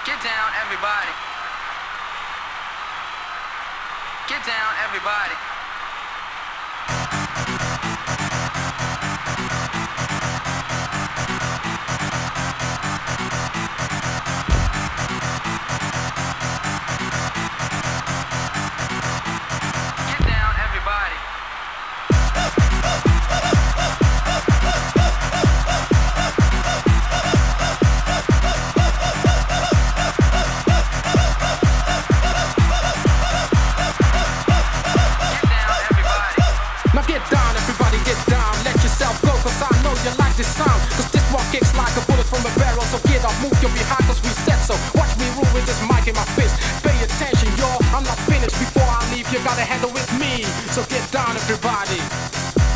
Get down, everybody. Get down, everybody. Get down, everybody. Move your behind cause we said so. Watch me rule with this mic in my fist. Pay attention, y'all, I'm not finished. Before I leave, you gotta handle with me. So get down, everybody.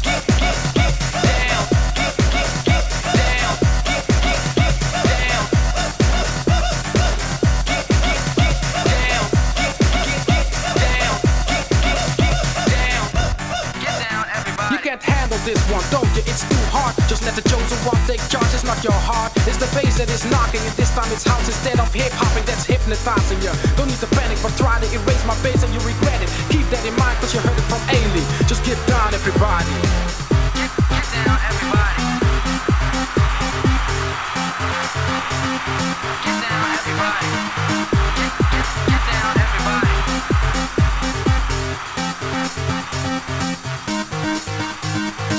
Get down. Get down. Get down. Get down. Get down, everybody. You can't handle this one, don't you? It's too hard. Just let the chosen one take charge. It's not your heart. It's the bass that is knocking, and this time it's house instead of hip-hopping that's hypnotizing you. Don't need to panic, but try to erase my bass and you regret it. Keep that in mind, cause you heard it from Ailey. Just get down, everybody. Get down, everybody. Get down, everybody. Get down, everybody.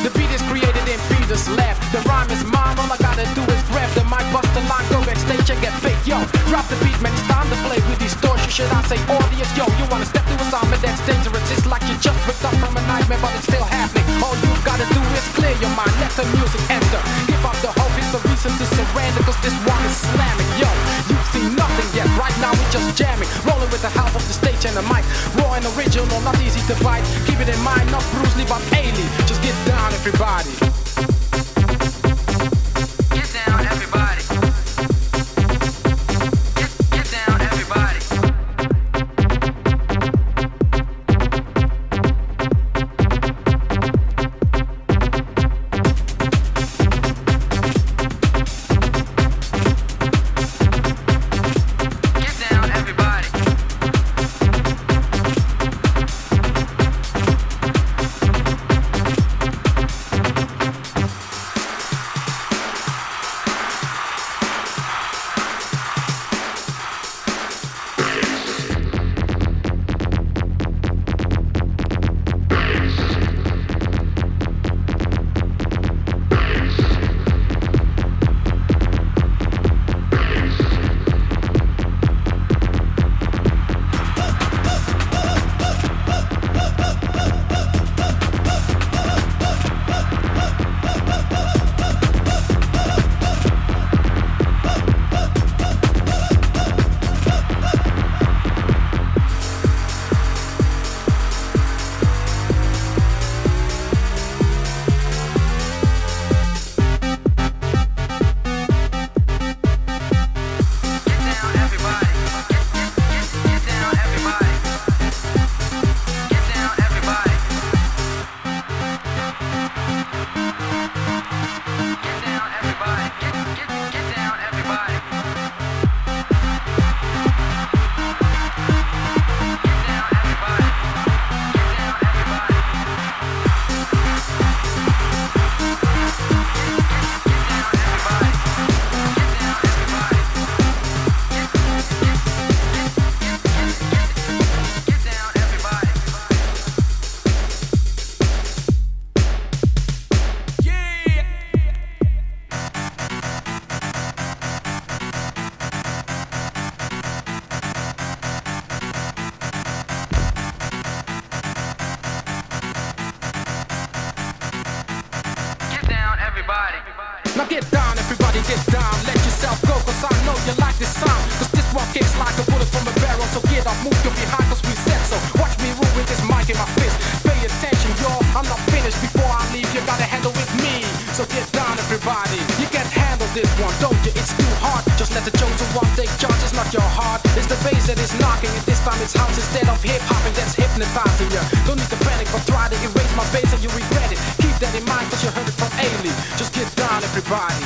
The beat is created in Peter's lab. The rhyme is mine, all I gotta do is grab the mic, bust the line, go backstage and get big, yo. Drop the beat, man, it's time to play with distortion. Should I say audience, yo? You wanna step to a sound that's dangerous. It's like you just ripped up from a nightmare, but it's still happening. All you gotta do is clear your mind, let the music enter. Give up the hope, it's a reason to surrender, cause this one is slamming, yo. You've seen nothing yet, right now we're just jamming. Rolling with the help of the stage and the mic. Raw and original, not easy to bite. Keep it in mind, not Bruce Lee, but Ailey. Just get down, everybody. Get down, everybody. Get down, everybody. Get down, everybody. Now get down, everybody get down. Let yourself go, cause I know you like this sound. Cause this one kicks like a bullet from a barrel. So get up, move your behind, cause we said so. Watch me rule with this mic in my fist. Pay attention, y'all, I'm not finished. Before I leave, you gotta handle with me. So get down, everybody. You can't handle this one, don't you? It's too hard. Just let the chosen one take charge, it's not your heart. It's the bass that is knocking, and this time it's house instead of hip-hopping that's hypnotizing you. Don't need to panic, but try to erase my bass and you regret it. Keep that in mind, cause you heard it from Ailey. Just get down, everybody.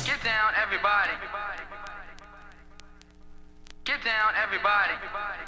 Get down, everybody. get down, everybody. Everybody.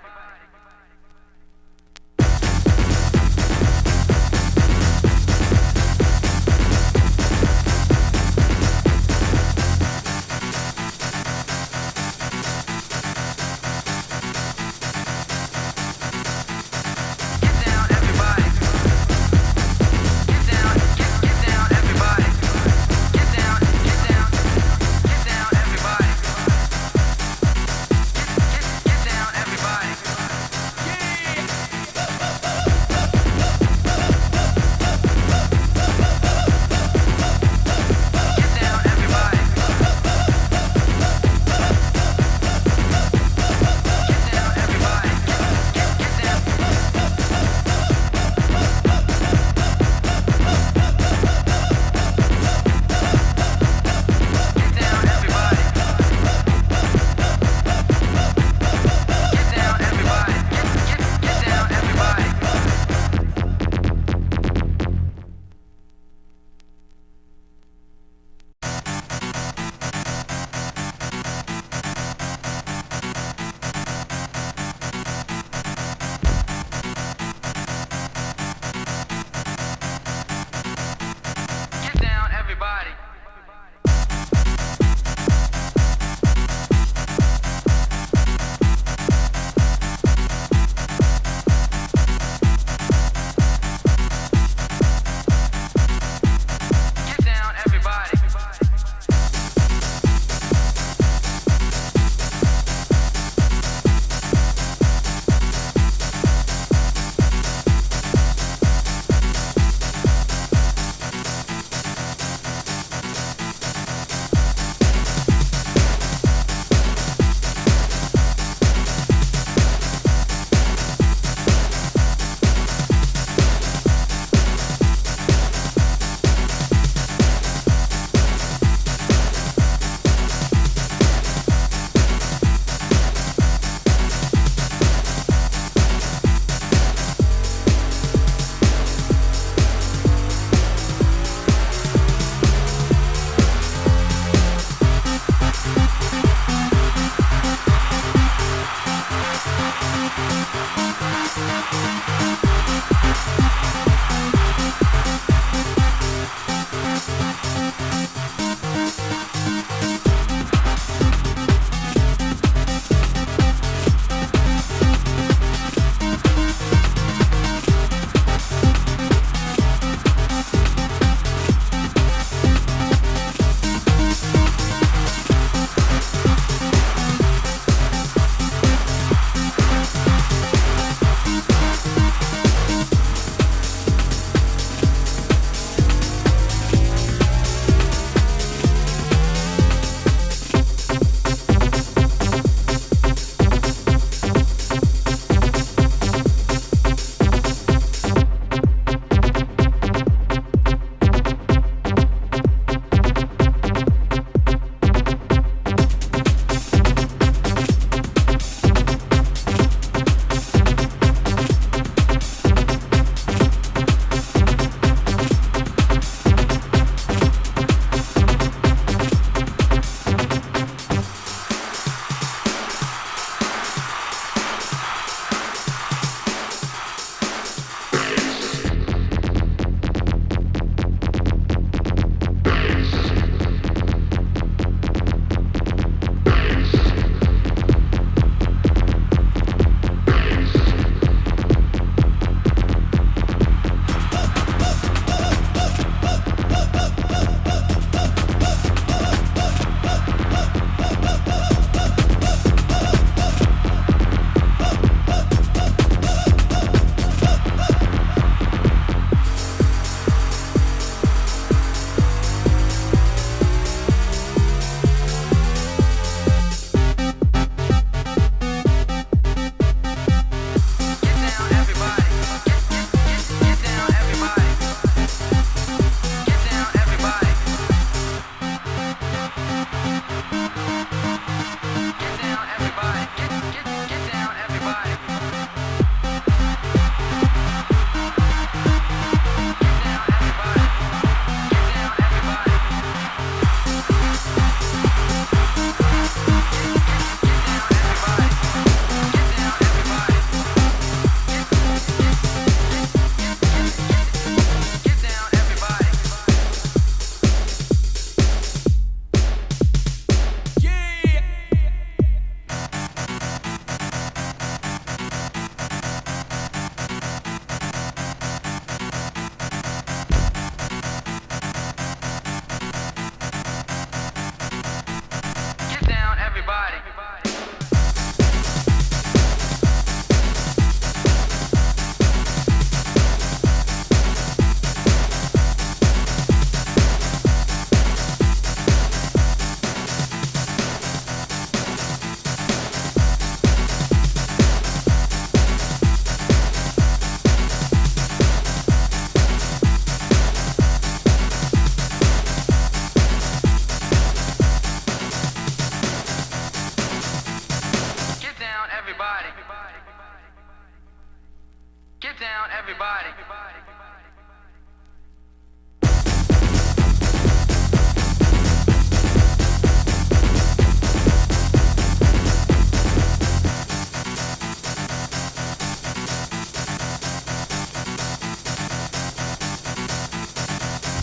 everybody.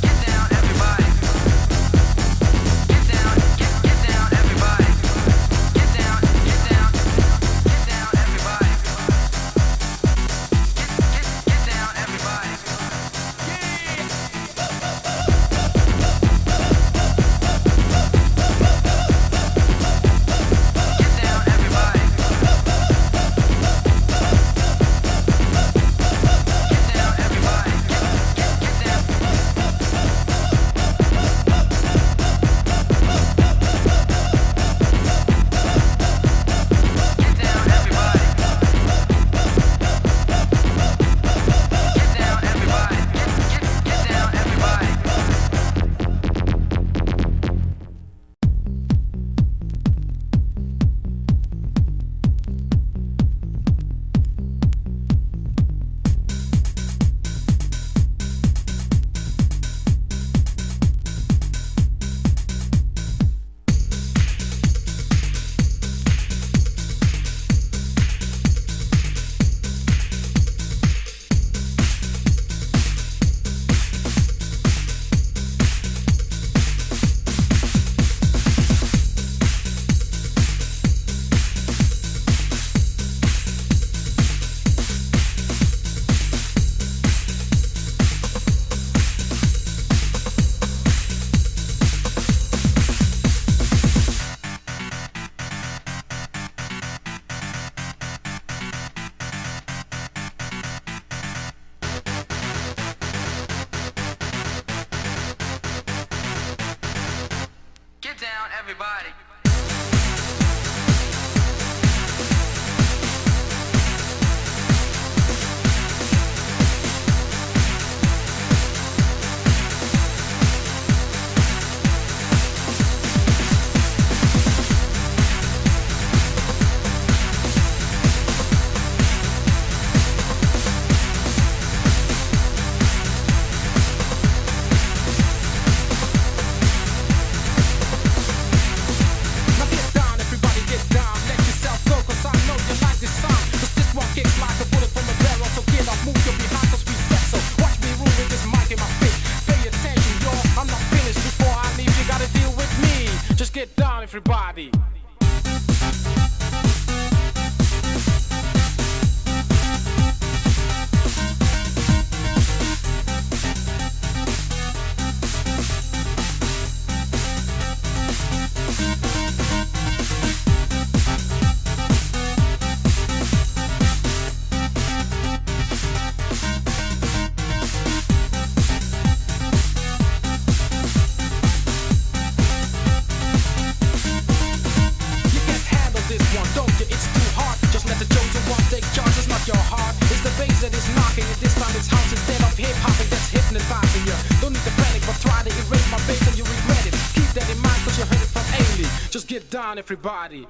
Get down, everybody. Get down, everybody. Your heart is the bass that is knocking it. This time it's house instead of hip hopping that's hypnotizing you. Don't need to panic, but try to erase my bass and you regret it. Keep that in mind, cause you heard it from Ailey. Just get down, everybody.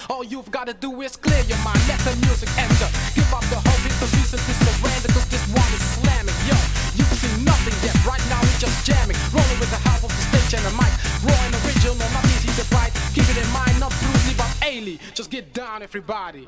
All you've gotta do is clear your mind, let the music enter. Give up the hope, it's the reason to surrender, cause this one is slamming. Yo, you've seen nothing yet, right now it's just jamming. Rolling with the help of the stage and the mic. Raw and original, not easy to bite. Keep it in mind, not Bruce Lee, but Ailey. Just get down, everybody.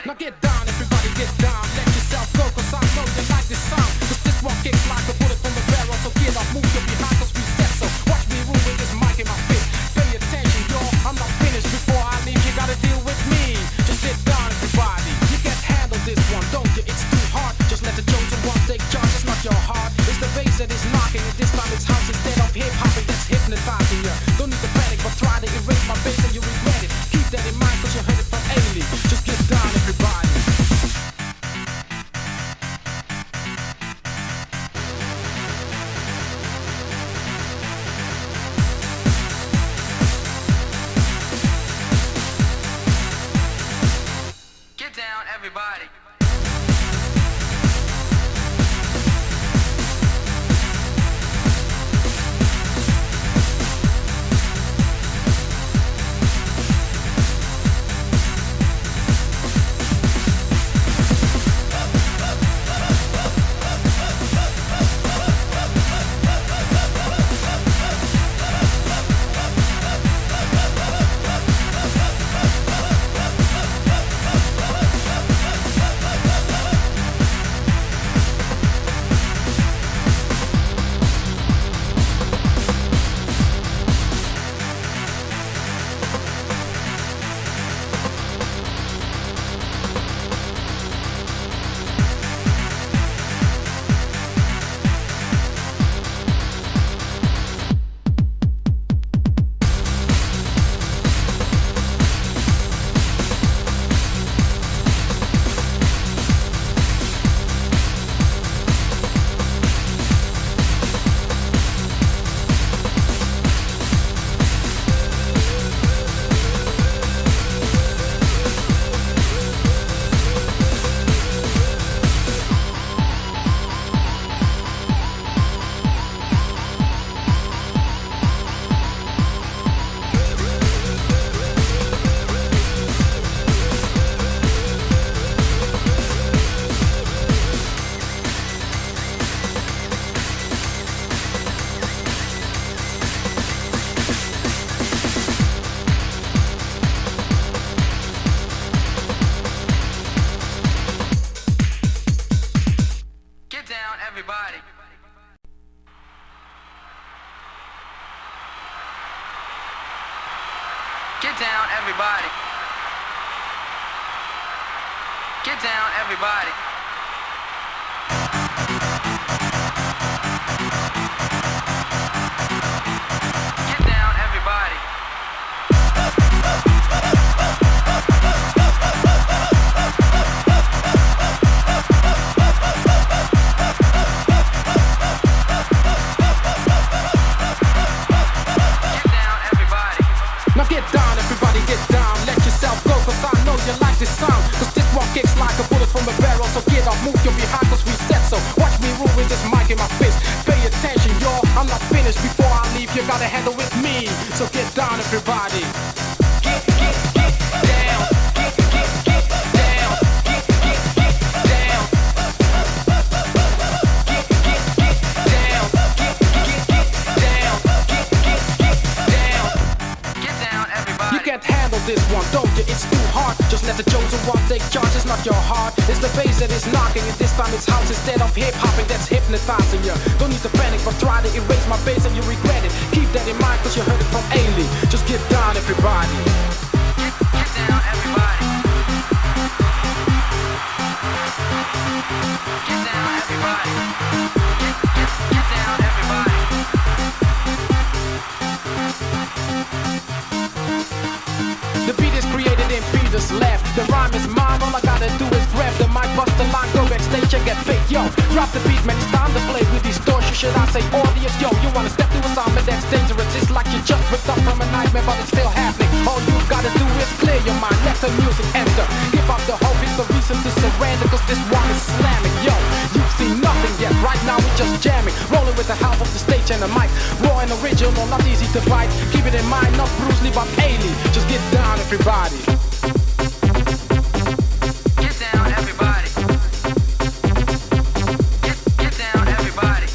Now get down, everybody get down. Let yourself go, cause I know you like this sound. Cause this one kicks like a bullet from the barrel. So get up, move your behind, cause we said so. Watch me rule with this mic in my fist. Pay attention, y'all, I'm not finished. Before I leave, you gotta deal with me. Just get down, everybody. You can't handle this one, don't you? It's too hard. Just let the chosen one take charge, it's not your heart. It's the bass that is knocking, and this time it's house instead of hip-hopping that's hypnotizing you. Don't need to panic, but try to erase my bass and you regret it. Keep that in mind, cause you heard it from Ailey. Just get down, everybody. Get down, everybody. Everybody. Get down, everybody. Get down, everybody. Get down, everybody. This sound, cause this one kicks like a bullet from a barrel. So get up, move your behind, cause we said so. Watch me rule with this mic in my fist. Pay attention, y'all, I'm not finished. Before I leave, you gotta handle with me. So get down, everybody. Get down. Get down. Get down. Get down. Get down, everybody. You can't handle this one, don't you? It's too hard. Just let the chosen one take charge, it's not your heart. It's the bass that is knocking, and this time it's house instead of hip-hopping that's hypnotizing you. Don't need to panic, but try to erase my bass and you regret it. Keep that in mind, cause you heard it from Ailey. Just get down, everybody. Get down, everybody. Get down, everybody. Get down, everybody. The beat is created in Peter's lab. The rhyme is mine, all I gotta do is grab the mic, bust the line, go backstage and get big. Yo, drop the beat, man, it's time to play with distortion. Should I say audience? Yo, you wanna step to a sound that's dangerous. It's like you just ripped up from a nightmare, but it's still happening. All you gotta do is clear your mind, let the music enter. Give up the hope, it's a reason to surrender, cause this one is slamming. Yo, you've seen nothing yet, right now we're just jamming. Rolling with the help of the stage and the mic. Raw and original, not easy to bite. Keep it in mind, not Bruce Lee, but Ailey. Just get down, everybody. Get down, everybody. Get down, everybody.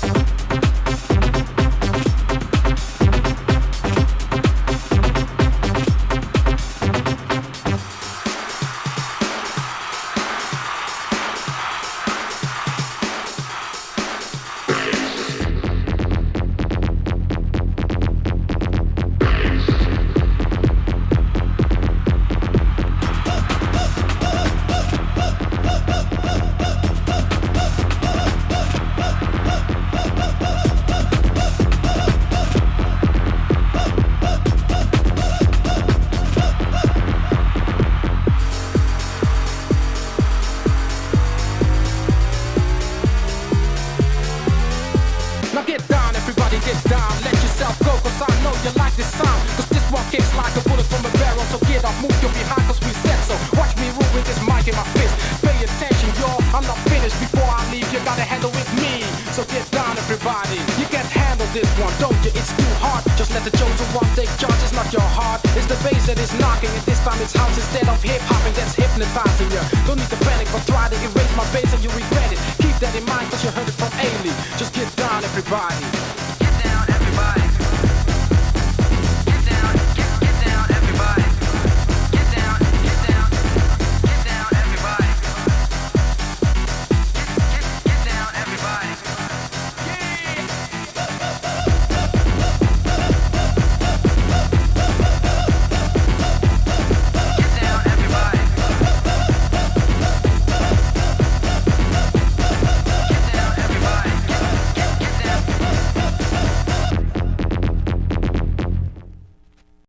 move your behind cause we said so. Watch me rule with this mic in my fist. Pay attention, y'all, I'm not finished. Before I leave, you gotta handle with me. So get down, everybody. You can't handle this one, don't you? It's too hard. Just let the chosen one take charge. It's not your heart, it's the bass that is knocking. And this time it's house instead of hip-hop, and that's hypnotizing you. Don't need to panic, but try to erase my bass and you regret it. Keep that in mind cause you heard it from Ailey. Just get down, everybody.